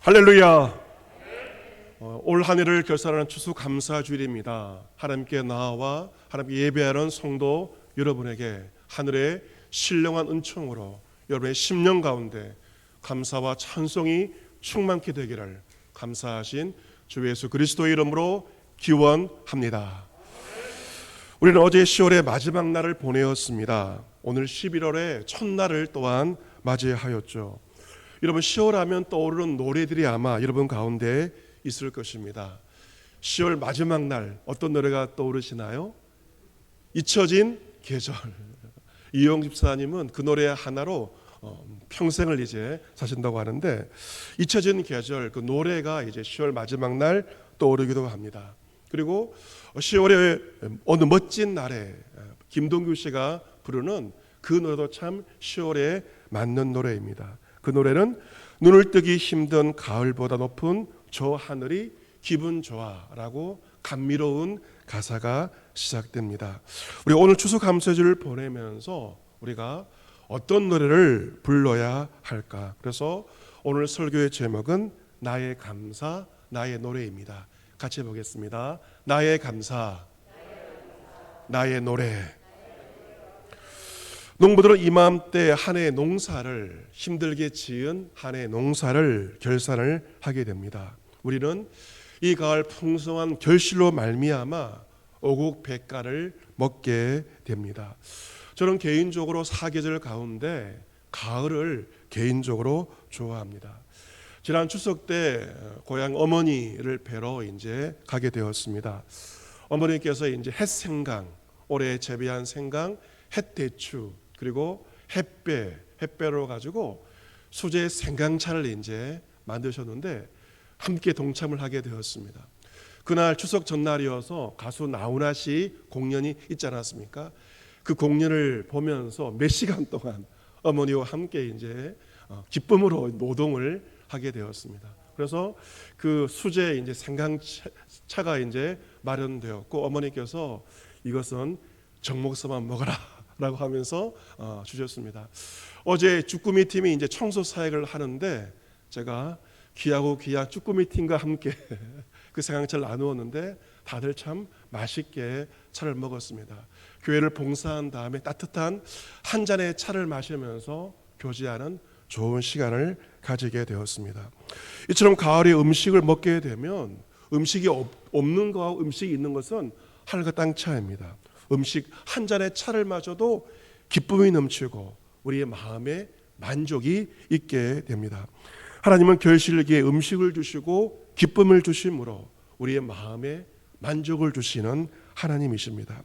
할렐루야. 올 한 해를 결산하는 추수감사주일입니다. 하나님께 나와 하나님께 예배하는 성도 여러분에게 하늘의 신령한 은총으로 여러분의 심령 가운데 감사와 찬송이 충만케 되기를 감사하신 주 예수 그리스도의 이름으로 기원합니다. 우리는 어제 10월의 마지막 날을 보내었습니다. 오늘 11월의 첫날을 또한 맞이하였죠. 여러분, 10월 하면 떠오르는 노래들이 아마 여러분 가운데 있을 것입니다. 10월 마지막 날 어떤 노래가 떠오르시나요? 잊혀진 계절. 이용 집사님은 그 노래 하나로 평생을 이제 사신다고 하는데, 잊혀진 계절 그 노래가 이제 10월 마지막 날 떠오르기도 합니다. 그리고 10월의 어느 멋진 날에 김동규 씨가 부르는 그 노래도 참 10월에 맞는 노래입니다. 그 노래는 눈을 뜨기 힘든 가을보다 높은 저 하늘이 기분 좋아라고 감미로운 가사가 시작됩니다. 우리 오늘 추수감사주를 보내면서 우리가 어떤 노래를 불러야 할까? 그래서 오늘 설교의 제목은 나의 감사, 나의 노래입니다. 같이 해보겠습니다. 나의 감사, 나의 노래. 농부들은 이맘때 한 해의 농사를, 힘들게 지은 한 해의 농사를 결산을 하게 됩니다. 우리는 이 가을 풍성한 결실로 말미암아 오곡백가를 먹게 됩니다. 저는 개인적으로 사계절 가운데 가을을 개인적으로 좋아합니다. 지난 추석 때 고향 어머니를 뵈러 이제 가게 되었습니다. 어머니께서 이제 햇생강, 올해 재배한 생강, 햇대추, 그리고 햇배로 가지고 수제 생강차를 이제 만드셨는데 함께 동참을 하게 되었습니다. 그날 추석 전날이어서 가수 나훈아 씨 공연이 있지 않았습니까? 그 공연을 보면서 몇 시간 동안 어머니와 함께 이제 기쁨으로 노동을 하게 되었습니다. 그래서 그 수제 이제 생강차가 이제 마련되었고, 어머니께서 이것은 정목서만 먹어라 라고 하면서 주셨습니다. 어제 쭈꾸미 팀이 이제 청소 사역을 하는데 제가 귀하고 귀한 쭈꾸미 팀과 함께 그 생강차를 나누었는데 다들 참 맛있게 차를 먹었습니다. 교회를 봉사한 다음에 따뜻한 한 잔의 차를 마시면서 교제하는 좋은 시간을 가지게 되었습니다. 이처럼 가을에 음식을 먹게 되면 음식이 없는 것과 음식이 있는 것은 하늘과 땅 차이입니다. 음식 한 잔의 차를 마셔도 기쁨이 넘치고 우리의 마음에 만족이 있게 됩니다. 하나님은 결실기에 음식을 주시고 기쁨을 주심으로 우리의 마음에 만족을 주시는 하나님이십니다.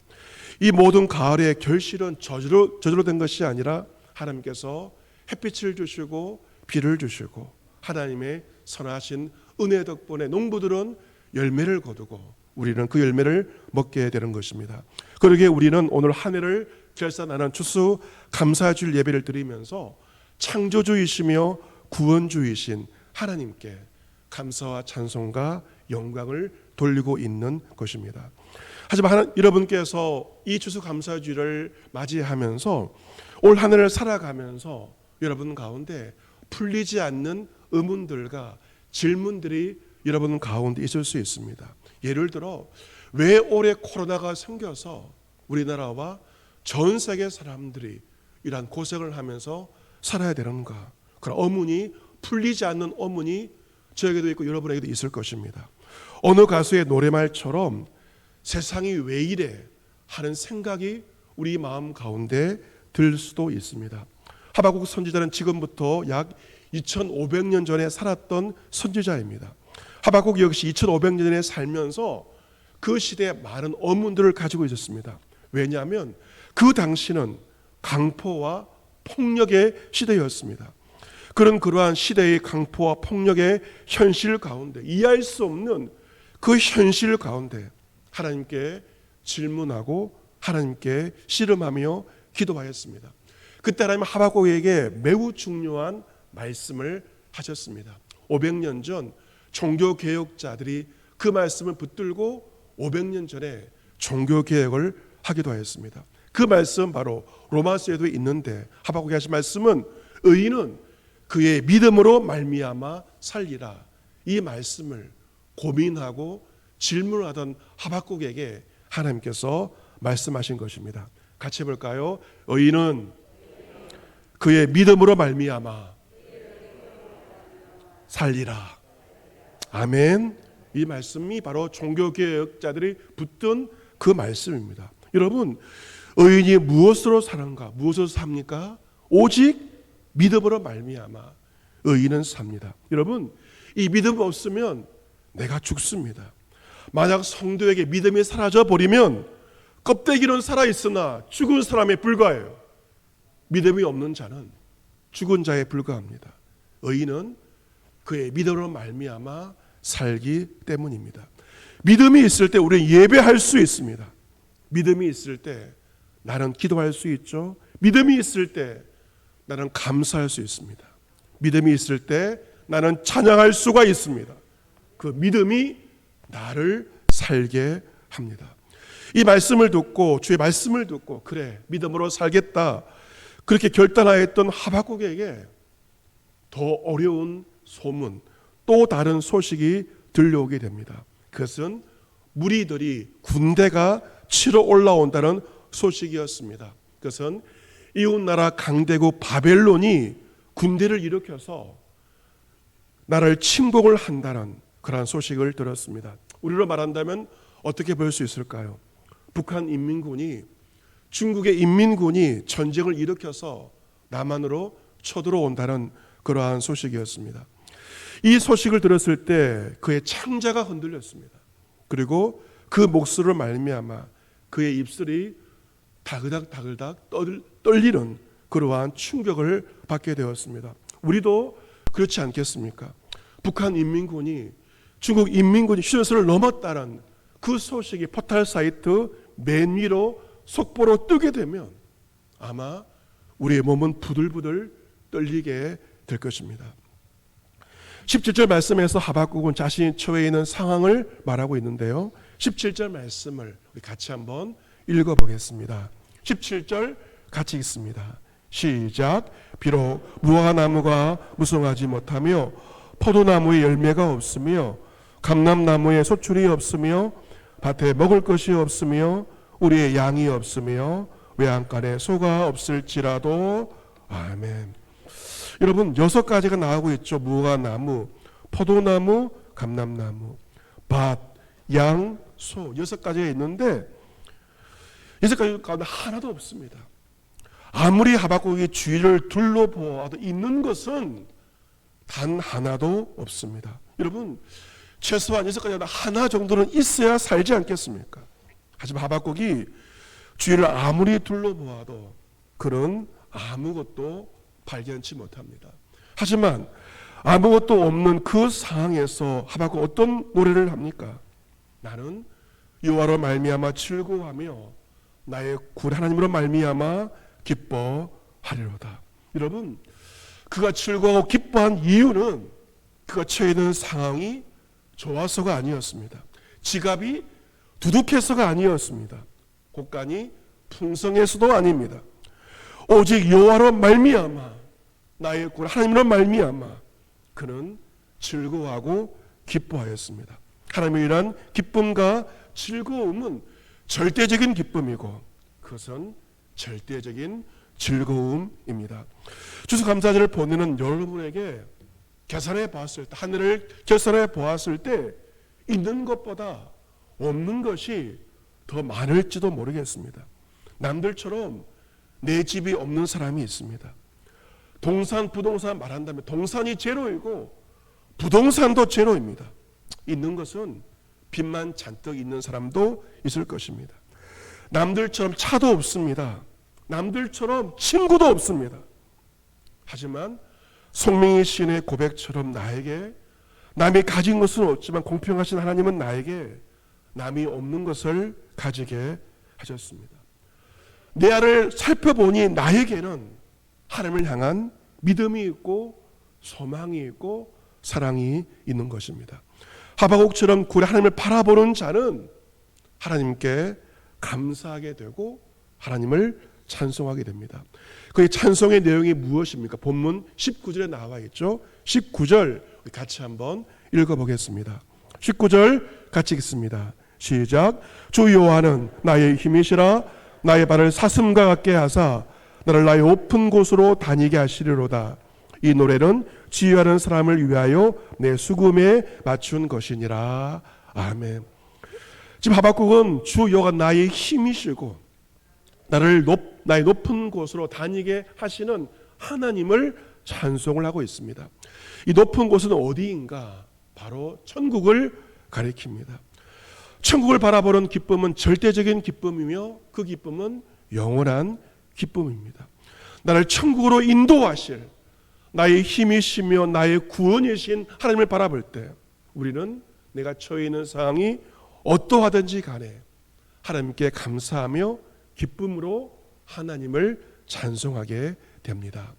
이 모든 가을의 결실은 저절로 된 것이 아니라 하나님께서 햇빛을 주시고 비를 주시고 하나님의 선하신 은혜 덕분에 농부들은 열매를 거두고 우리는 그 열매를 먹게 되는 것입니다. 그러기에 우리는 오늘 한 해를 결산하는 추수 감사주일 예배를 드리면서 창조주이시며 구원주이신 하나님께 감사와 찬송과 영광을 돌리고 있는 것입니다. 하지만 여러분께서 이 추수 감사주일을 맞이하면서 올 한 해를 살아가면서 여러분 가운데 풀리지 않는 의문들과 질문들이 여러분 가운데 있을 수 있습니다. 예를 들어, 왜 올해 코로나가 생겨서 우리나라와 전 세계 사람들이 이러한 고생을 하면서 살아야 되는가? 그런 의문이, 풀리지 않는 의문이 저에게도 있고 여러분에게도 있을 것입니다. 어느 가수의 노래말처럼 세상이 왜 이래 하는 생각이 우리 마음 가운데 들 수도 있습니다. 하박국 선지자는 지금부터 약 2500년 전에 살았던 선지자입니다. 하박국 역시 2500년 전에 살면서 그 시대에 많은 의문들을 가지고 있었습니다. 왜냐하면 그 당시는 강포와 폭력의 시대였습니다. 그러한 시대의 강포와 폭력의 현실 가운데, 이해할 수 없는 그 현실 가운데 하나님께 질문하고 하나님께 씨름하며 기도하였습니다. 그때 하나님은 하박국에게 매우 중요한 말씀을 하셨습니다. 500년 전 종교개혁자들이 그 말씀을 붙들고 500년 전에 종교개혁을 하기도 하였습니다. 그 말씀 바로 로마서에도 있는데, 하박국이 하신 말씀은 의인은 그의 믿음으로 말미암아 살리라. 이 말씀을 고민하고 질문하던 하박국에게 하나님께서 말씀하신 것입니다. 같이 해볼까요? 의인은 그의 믿음으로 말미암아 살리라. 아멘. 이 말씀이 바로 종교개혁자들이 붙든 그 말씀입니다. 여러분, 의인이 무엇으로 사는가? 무엇으로 삽니까? 오직 믿음으로 말미암아 의인은 삽니다. 여러분, 이 믿음 없으면 내가 죽습니다. 만약 성도에게 믿음이 사라져 버리면 껍데기는 살아있으나 죽은 사람에 불과해요. 믿음이 없는 자는 죽은 자에 불과합니다. 의인은 그의 믿음으로 말미암아 살기 때문입니다. 믿음이 있을 때 우리는 예배할 수 있습니다. 믿음이 있을 때 나는 기도할 수 있죠. 믿음이 있을 때 나는 감사할 수 있습니다. 믿음이 있을 때 나는 찬양할 수가 있습니다. 그 믿음이 나를 살게 합니다. 이 말씀을 듣고, 주의 말씀을 듣고, 그래 믿음으로 살겠다 그렇게 결단하였던 하박국에게 더 어려운 소문, 또 다른 소식이 들려오게 됩니다. 그것은 무리들이 군대가 치러 올라온다는 소식이었습니다. 그것은 이웃나라 강대국 바벨론이 군대를 일으켜서 나라를 침공을 한다는 그러한 소식을 들었습니다. 우리로 말한다면 어떻게 볼 수 있을까요? 북한 인민군이, 중국의 인민군이 전쟁을 일으켜서 남한으로 쳐들어온다는 그러한 소식이었습니다. 이 소식을 들었을 때 그의 창자가 흔들렸습니다. 그리고 그 목소리로 말미암아 그의 입술이 다글닥 떨리는 그러한 충격을 받게 되었습니다. 우리도 그렇지 않겠습니까? 북한 인민군이 중국 인민군이 휴전선을 넘었다는 그 소식이 포털 사이트 맨 위로 속보로 뜨게 되면 아마 우리의 몸은 부들부들 떨리게 될 것입니다. 17절 말씀에서 하박국은 자신이 처해 있는 상황을 말하고 있는데요. 17절 말씀을 우리 같이 한번 읽어보겠습니다. 17절 같이 읽습니다. 시작. 비록 무화과나무가 무성하지 못하며 포도나무에 열매가 없으며 감람나무에 소출이 없으며 밭에 먹을 것이 없으며 우리의 양이 없으며 외양간에 소가 없을지라도. 아멘. 여러분, 6가지가 나오고 있죠. 무화과나무, 포도나무, 감람나무, 밭, 양, 소 6가지가 있는데 6가지 가운데 하나도 없습니다. 아무리 하박국이 주위를 둘러보아도 있는 것은 단 하나도 없습니다. 여러분, 최소한 6가지 하나 정도는 있어야 살지 않겠습니까? 하지만 하박국이 주위를 아무리 둘러보아도 그런 아무것도 발견치 못합니다. 하지만 아무것도 없는 그 상황에서 하박국 어떤 노래를 합니까? 나는 여호와로 말미암아 즐거워하며 나의 구원 하나님으로 말미암아 기뻐하리로다. 여러분, 그가 즐거워하고 기뻐한 이유는 그가 처해 있는 상황이 좋아서가 아니었습니다. 지갑이 두둑해서가 아니었습니다. 곳간이 풍성해서도 아닙니다. 오직 여호와로 말미암아 나의 구원 하나님으로 말미암아 그는 즐거워하고 기뻐하였습니다. 하나님의 이러한 기쁨과 즐거움은 절대적인 기쁨이고 그것은 절대적인 즐거움입니다. 추수감사절을 보내는 여러분에게 계산해 보았을 때, 하늘을 계산해 보았을 때 있는 것보다 없는 것이 더 많을지도 모르겠습니다. 남들처럼 내 집이 없는 사람이 있습니다. 동산, 부동산 말한다면 동산이 제로이고 부동산도 제로입니다. 있는 것은 빚만 잔뜩 있는 사람도 있을 것입니다. 남들처럼 차도 없습니다. 남들처럼 친구도 없습니다. 하지만 송명희 시인의 고백처럼 나에게 남이 가진 것은 없지만 공평하신 하나님은 나에게 남이 없는 것을 가지게 하셨습니다. 내 안을 살펴보니 나에게는 하나님을 향한 믿음이 있고 소망이 있고 사랑이 있는 것입니다. 하박국처럼 구리 하나님을 바라보는 자는 하나님께 감사하게 되고 하나님을 찬송하게 됩니다. 그의 찬송의 내용이 무엇입니까? 본문 19절에 나와 있죠. 19절 같이 한번 읽어보겠습니다. 19절 같이 읽습니다. 시작. 주 여호와는 나의 힘이시라. 나의 발을 사슴과 같게 하사 나를 나의 높은 곳으로 다니게 하시리로다. 이 노래는 지휘하는 사람을 위하여 내 수금에 맞춘 것이니라. 아멘. 지금 하박국은 주 여호와가 나의 힘이시고 나를 나의 높은 곳으로 다니게 하시는 하나님을 찬송을 하고 있습니다. 이 높은 곳은 어디인가? 바로 천국을 가리킵니다. 천국을 바라보는 기쁨은 절대적인 기쁨이며 그 기쁨은 영원한 기쁨입니다. 나를 천국으로 인도하실 나의 힘이시며 나의 구원이신 하나님을 바라볼 때 우리는 내가 처해 있는 상황이 어떠하든지 간에 하나님께 감사하며 기쁨으로 하나님을 찬송하게 됩니다.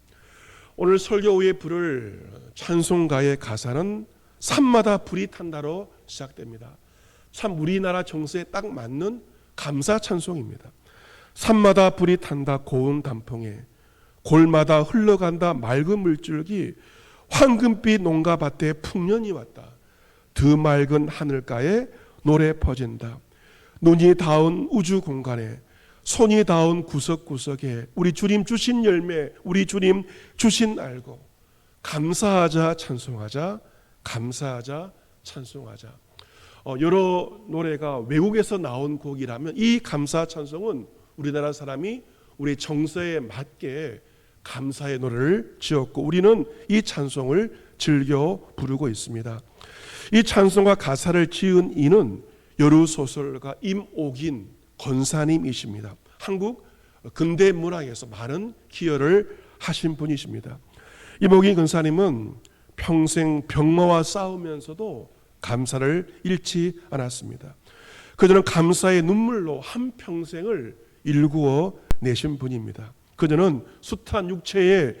오늘 설교 후에 부를 찬송가의 가사는 산마다 불이 탄다로 시작됩니다. 참 우리나라 정서에 딱 맞는 감사 찬송입니다. 산마다 불이 탄다 고운 단풍에 골마다 흘러간다 맑은 물줄기 황금빛 농가 밭에 풍년이 왔다. 드맑은 하늘가에 노래 퍼진다. 눈이 닿은 우주 공간에 손이 닿은 구석구석에 우리 주님 주신 열매 우리 주님 주신 알고 감사하자 찬송하자 감사하자 찬송하자. 여러 노래가 외국에서 나온 곡이라면 이 감사 찬송은 우리나라 사람이 우리 정서에 맞게 감사의 노래를 지었고 우리는 이 찬송을 즐겨 부르고 있습니다. 이 찬송과 가사를 지은 이는 여류소설가 임옥인 권사님이십니다. 한국 근대 문학에서 많은 기여를 하신 분이십니다. 임옥인 권사님은 평생 병마와 싸우면서도 감사를 잃지 않았습니다. 그들은 감사의 눈물로 한평생을 일구어 내신 분입니다. 그들은 숱한 육체의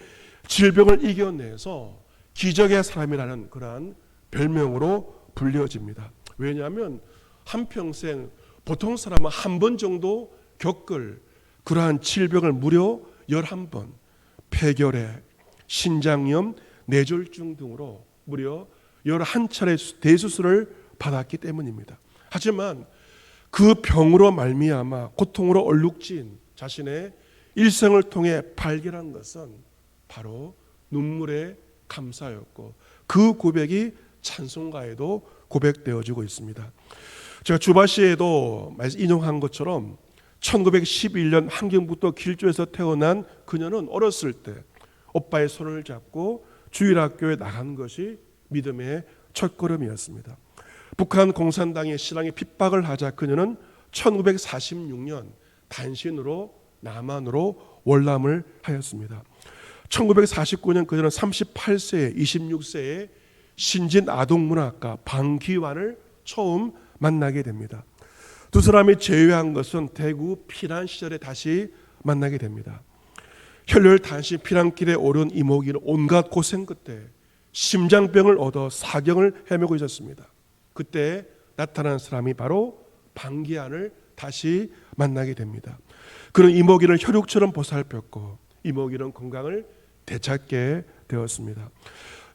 질병을 이겨내서 기적의 사람이라는 그러한 별명으로 불려집니다. 왜냐하면 한평생 보통 사람은 한 번 정도 겪을 그러한 질병을 무려 11번, 폐결핵, 신장염, 뇌졸중 등으로 무려 11차례 대수술을 받았기 때문입니다. 하지만 그 병으로 말미암아 고통으로 얼룩진 자신의 일생을 통해 발견한 것은 바로 눈물의 감사였고 그 고백이 찬송가에도 고백되어지고 있습니다. 제가 주바시에도 인용한 것처럼 1911년 함경북도 길조에서 태어난 그녀는 어렸을 때 오빠의 손을 잡고 주일학교에 나간 것이 믿음의 첫걸음이었습니다. 북한 공산당의 신앙에 핍박을 하자 그녀는 1946년 단신으로 남한으로 월남을 하였습니다. 1949년 그녀는 38세에 26세에 신진 아동문학가 방기환을 처음 만나게 됩니다. 두 사람이 재회한 것은 대구 피난 시절에 다시 만나게 됩니다. 혈혈 단신 피난길에 오른 이목이는 온갖 고생 끝에 심장병을 얻어 사경을 헤매고 있었습니다. 그때 나타난 사람이 바로 방기환을 다시 만나게 됩니다. 그는 이목이를 혈육처럼 보살폈고 이목이는 건강을 되찾게 되었습니다.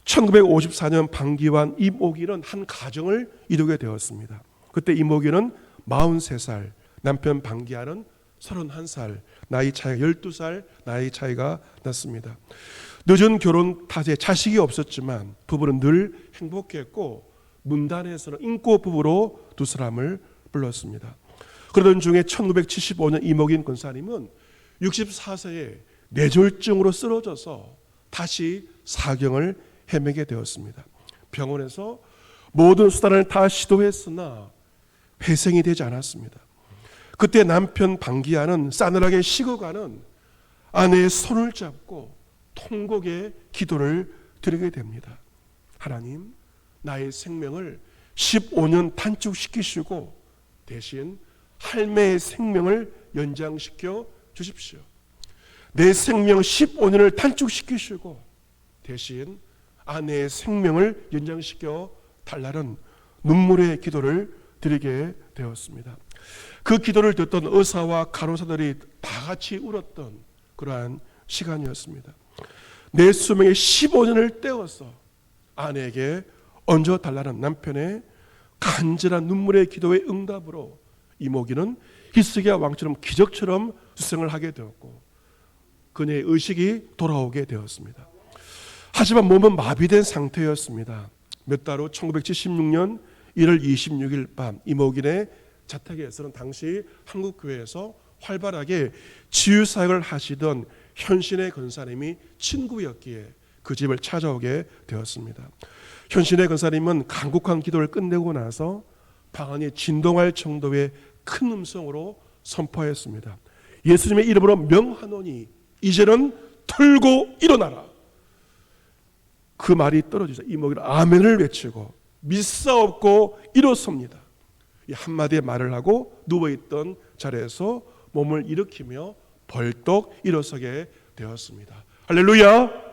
1954년 방기환, 이목이는 한 가정을 이루게 되었습니다. 그때 이목이는 43살, 남편 방기환은 31살, 나이 차이가 12살 나이 차이가 났습니다. 늦은 결혼 탓에 자식이 없었지만 부부는 늘 행복했고 문단에서는 인고 부부로 두 사람을 불렀습니다. 그러던 중에 1975년 이목인 권사님은 64세에 뇌졸중으로 쓰러져서 다시 사경을 헤매게 되었습니다. 병원에서 모든 수단을 다 시도했으나 회생이 되지 않았습니다. 그때 남편 방기환은 싸늘하게 식어가는 아내의 손을 잡고 통곡의 기도를 드리게 됩니다. 하나님, 나의 생명을 15년 단축시키시고 대신 할매의 생명을 연장시켜 주십시오. 내 생명 15년을 단축시키시고 대신 아내의 생명을 연장시켜 달라는 눈물의 기도를 드리게 되었습니다. 그 기도를 듣던 의사와 간호사들이 다 같이 울었던 그러한 시간이었습니다. 내 수명의 15년을 떼어서 아내에게 얹어달라는 남편의 간절한 눈물의 기도의 응답으로 이모기는 히스기야 왕처럼 기적처럼 수생을 하게 되었고 그녀의 의식이 돌아오게 되었습니다. 하지만 몸은 마비된 상태였습니다. 몇 달 후 1976년 1월 26일 밤 이모기네 자택에서는 당시 한국교회에서 활발하게 치유사역을 하시던 현신의 권사님이 친구였기에 그 집을 찾아오게 되었습니다. 현신의 권사님은 간곡한 기도를 끝내고 나서 방 안이 진동할 정도의 큰 음성으로 선포했습니다. 예수님의 이름으로 명하노니 이제는 털고 일어나라. 그 말이 떨어지자 이모기는 아멘을 외치고 믿사옵고 일어섭니다. 이 한마디의 말을 하고 누워있던 자리에서 몸을 일으키며 벌떡 일어서게 되었습니다. 할렐루야.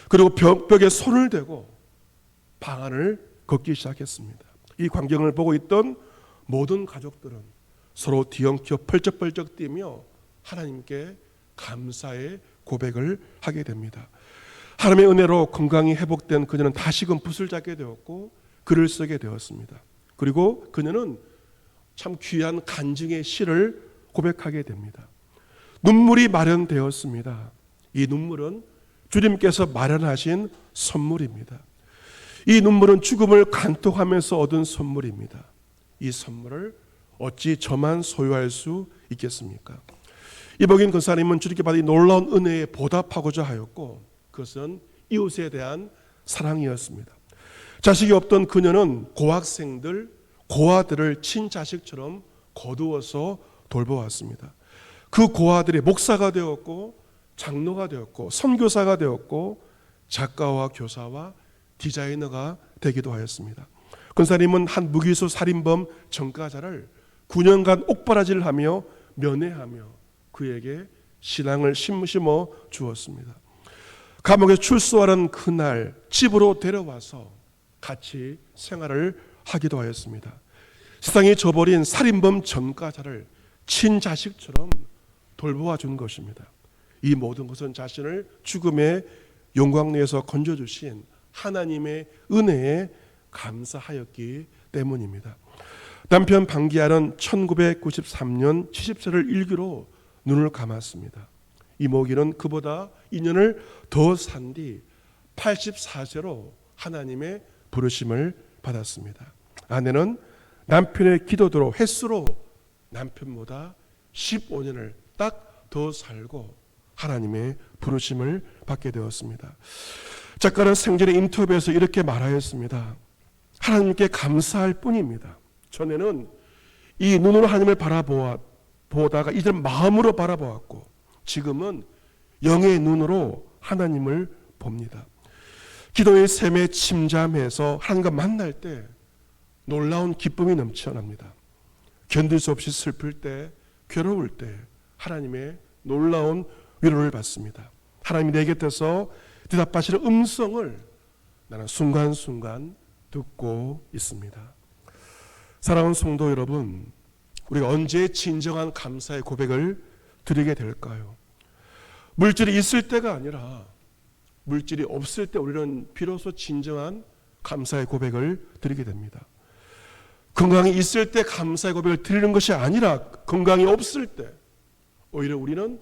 그리고 벽에 손을 대고 방 안을 걷기 시작했습니다. 이 광경을 보고 있던 모든 가족들은 서로 뒤엉켜 펄쩍펄쩍 뛰며 하나님께 감사의 고백을 하게 됩니다. 하나님의 은혜로 건강이 회복된 그녀는 다시금 붓을 잡게 되었고 글을 쓰게 되었습니다. 그리고 그녀는 참 귀한 간증의 시를 고백하게 됩니다. 눈물이 마련되었습니다. 이 눈물은 주님께서 마련하신 선물입니다. 이 눈물은 죽음을 간통하면서 얻은 선물입니다. 이 선물을 어찌 저만 소유할 수 있겠습니까? 이복인 권사님은 주님께 받은 놀라운 은혜에 보답하고자 하였고 그것은 이웃에 대한 사랑이었습니다. 자식이 없던 그녀는 고학생들, 고아들을 친자식처럼 거두어서 돌보았습니다. 그 고아들이 목사가 되었고 장로가 되었고 선교사가 되었고 작가와 교사와 디자이너가 되기도 하였습니다. 권사님은 한 무기수 살인범 전과자를 9년간 옥바라지를 하며 면회하며 그에게 신앙을 심어 주었습니다. 감옥에 출소하는 그날 집으로 데려와서 같이 생활을 하기도 하였습니다. 세상에 져버린 살인범 전과자를 친자식처럼 돌보아 준 것입니다. 이 모든 것은 자신을 죽음의 영광리에서 건져주신 하나님의 은혜에 감사하였기 때문입니다. 남편 방기아는 1993년 70세를 일기로 눈을 감았습니다. 이모기는 그보다 2년을 더 산 뒤 84세로 하나님의 부르심을 받았습니다. 아내는 남편의 기도대로 횟수로 남편보다 15년을 딱 더 살고 하나님의 부르심을 받게 되었습니다. 작가는 생전에 인터뷰에서 이렇게 말하였습니다. 하나님께 감사할 뿐입니다. 전에는 이 눈으로 하나님을 바라보다가 이제 마음으로 바라보았고 지금은 영의 눈으로 하나님을 봅니다. 기도의 샘에 침잠해서 하나님과 만날 때 놀라운 기쁨이 넘쳐납니다. 견딜 수 없이 슬플 때, 괴로울 때 하나님의 놀라운 위로를 받습니다. 하나님이 내 곁에서 대답하시는 음성을 나는 순간순간 듣고 있습니다. 사랑하는 성도 여러분, 우리가 언제 진정한 감사의 고백을 드리게 될까요? 물질이 있을 때가 아니라 물질이 없을 때 우리는 비로소 진정한 감사의 고백을 드리게 됩니다. 건강이 있을 때 감사의 고백을 드리는 것이 아니라 건강이 없을 때 오히려 우리는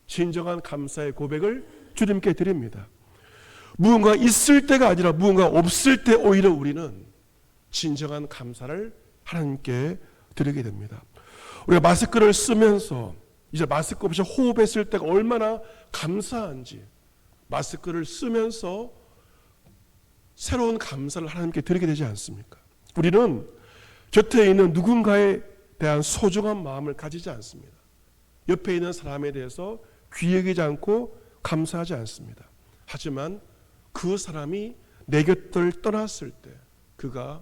진정한 감사의 고백을 주님께 드립니다. 무언가 있을 때가 아니라 무언가 없을 때 오히려 우리는 진정한 감사를 하나님께 드리게 됩니다. 우리가 마스크를 쓰면서 이제 마스크 없이 호흡했을 때가 얼마나 감사한지 마스크를 쓰면서 새로운 감사를 하나님께 드리게 되지 않습니까? 우리는 곁에 있는 누군가에 대한 소중한 마음을 가지지 않습니다. 옆에 있는 사람에 대해서 귀 여기지 않고 감사하지 않습니다. 하지만 그 사람이 내 곁을 떠났을 때 그가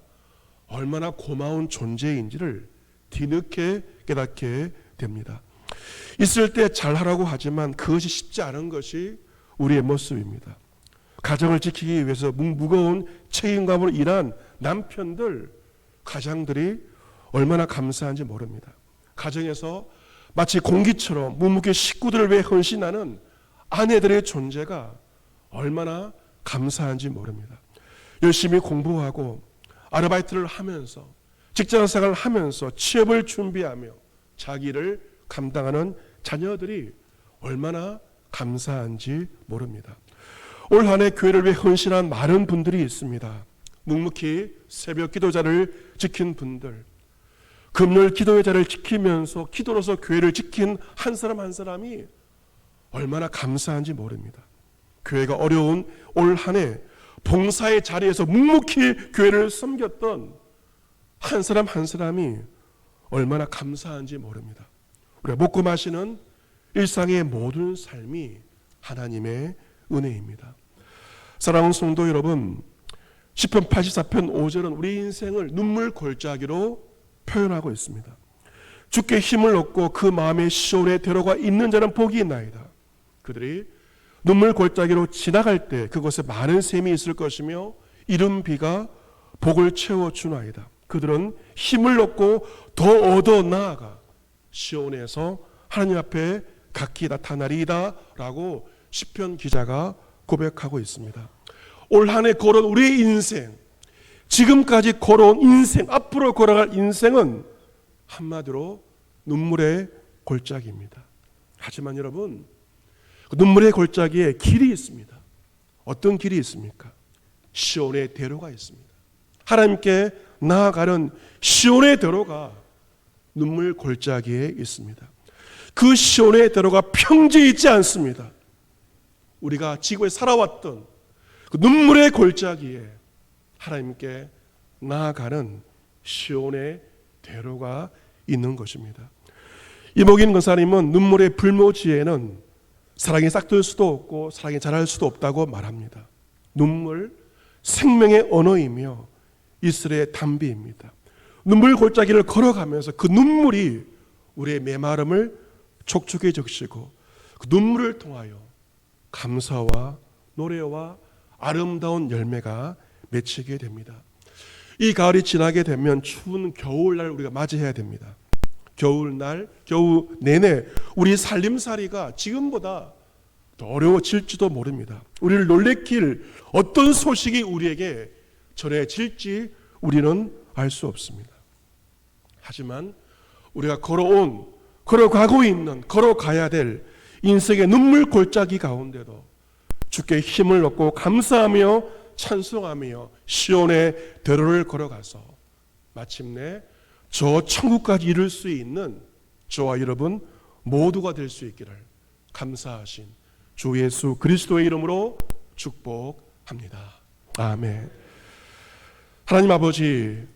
얼마나 고마운 존재인지를 뒤늦게 깨닫게 됩니다. 있을 때 잘하라고 하지만 그것이 쉽지 않은 것이 우리의 모습입니다. 가정을 지키기 위해서 무거운 책임감으로 일한 남편들, 가장들이 얼마나 감사한지 모릅니다. 가정에서 마치 공기처럼 묵묵히 식구들을 위해 헌신하는 아내들의 존재가 얼마나 감사한지 모릅니다. 열심히 공부하고 아르바이트를 하면서 직장생활을 하면서 취업을 준비하며 자기를 감당하는 자녀들이 얼마나 감사한지 모릅니다. 올 한 해 교회를 위해 헌신한 많은 분들이 있습니다. 묵묵히 새벽 기도자를 지킨 분들, 금요일 기도의 자를 지키면서 기도로서 교회를 지킨 한 사람 한 사람이 얼마나 감사한지 모릅니다. 교회가 어려운 올 한 해 봉사의 자리에서 묵묵히 교회를 섬겼던 한 사람 한 사람이 얼마나 감사한지 모릅니다. 우리가 먹고 마시는 일상의 모든 삶이 하나님의 은혜입니다. 사랑하는 성도 여러분, 시편 84편 5절은 우리 인생을 눈물 골짜기로 표현하고 있습니다. 주께 힘을 얻고 그 마음의 시온의 대로가 있는 자는 복이 있나이다. 그들이 눈물 골짜기로 지나갈 때 그곳에 많은 샘이 있을 것이며 이른 비가 복을 채워주나이다. 그들은 힘을 얻고 더 얻어 나아가 시온에서 하나님 앞에 각기 나타나리이다 라고 시편 기자가 고백하고 있습니다. 올 한 해 걸어온 우리의 인생, 지금까지 걸어온 인생, 앞으로 걸어갈 인생은 한마디로 눈물의 골짜기입니다. 하지만 여러분, 눈물의 골짜기에 길이 있습니다. 어떤 길이 있습니까? 시온의 대로가 있습니다. 하나님께 나아가는 시온의 대로가 눈물 골짜기에 있습니다. 그 시온의 대로가 평지에 있지 않습니다. 우리가 지구에 살아왔던 그 눈물의 골짜기에 하나님께 나아가는 시온의 대로가 있는 것입니다. 이목인 권사님은 눈물의 불모지에는 사랑이 싹들 수도 없고 사랑이 자랄 수도 없다고 말합니다. 눈물, 생명의 언어이며 이슬의 담비입니다. 눈물 골짜기를 걸어가면서 그 눈물이 우리의 메마름을 촉촉해 적시고 그 눈물을 통하여 감사와 노래와 아름다운 열매가 맺히게 됩니다. 이 가을이 지나게 되면 추운 겨울날 우리가 맞이해야 됩니다. 겨울날, 겨우 내내 우리 살림살이가 지금보다 더 어려워질지도 모릅니다. 우리를 놀래킬 어떤 소식이 우리에게 전해질지 우리는 알 수 없습니다. 하지만 우리가 걸어가고 있는, 걸어가야 될 인생의 눈물 골짜기 가운데도 주께 힘을 얻고 감사하며 찬송하며 시온의 대로를 걸어가서 마침내 저 천국까지 이룰 수 있는 저와 여러분 모두가 될 수 있기를 감사하신 주 예수 그리스도의 이름으로 축복합니다. 아멘. 하나님 아버지,